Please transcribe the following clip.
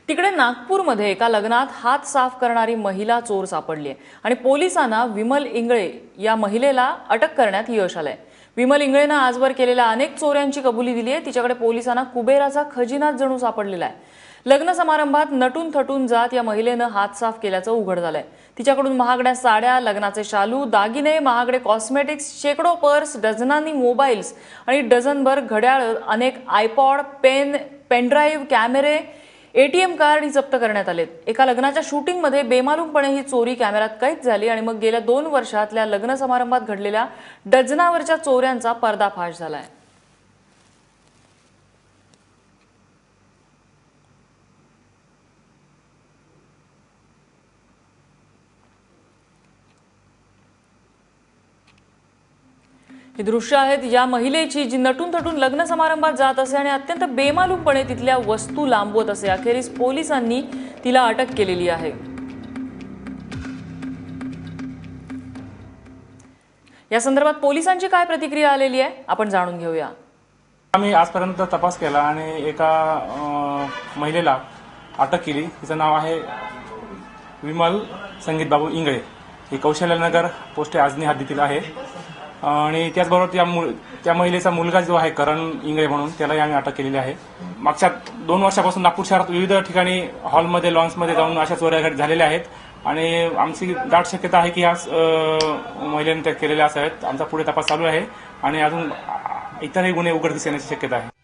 तिकडे नागपूरमध्ये एका लग्नात हात साफ करणारी महिला चोर सापडली आहे आणि पोलिसांना विमल इंगळे या महिलेला अटक करण्यात यश आलंय। विमल इंगळेनं आजवर केलेल्या अनेक चोऱ्यांची कबुली दिली आहे। तिच्याकडे पोलिसांना कुबेराचा खजिनाच जणू सापडलेला आहे। लग्न समारंभात नटून थटून जात या महिलेनं हात साफ केल्याचं उघड झालंय। तिच्याकडून महागड्या साड्या, लग्नाचे शालू, दागिने, महागडे कॉस्मेटिक्स, शेकडो पर्स, डझनांनी मोबाईल्स आणि डझनभर घड्याळ, अनेक आयपॉड, पेनड्राईव्ह, कॅमेरे, एटीएम कार्ड ही जप्त करण्यात आलेत। एका लग्नाच्या शूटिंगमध्ये बेमालूमपणे ही चोरी कॅमेऱ्यात कैद झाली आणि मग गेल्या 2 वर्षातल्या लग्न समारंभात घडलेल्या डझनावरच्या चोऱ्यांचा पर्दाफाश झालाय। ही दृश्य आहेत या महिलेची, जी नटून थटून लग्न समारंभात जात असे आणि अत्यंत बेमालूमपणे तिथल्या वस्तू लांबवत असे। अखेरीस पोलिसांनी तिला अटक केलेली आहे। या संदर्भात पोलिसांची काय प्रतिक्रिया आलेली आहे आपण जाणून घेऊया। आम्ही आजपर्यंत तपास केला आणि एका महिलेला अटक केली। तिचं नाव आहे विमल संगीत बाबू इंगळे। ही कौशल्यनगर पोस्ट आजनी हद्दीतील आहे आणि त्याचबरोबर त्या महिलेचा मुलगा जो आहे करण इंगळे म्हणून, त्यालाही आम्ही अटक केलेली आहे। मागच्या 2 वर्षापासून नागपूर शहरात विविध ठिकाणी हॉलमध्ये, लॉन्समध्ये जाऊन अशा चोऱ्या झालेल्या आहेत आणि आमची दाट शक्यता आहे की ह्या महिलेने त्या केलेल्या असाव्यात। आमचा पुढे तपास चालू आहे आणि अजून इतरही गुन्हे उघडकीस येण्याची शक्यता आहे।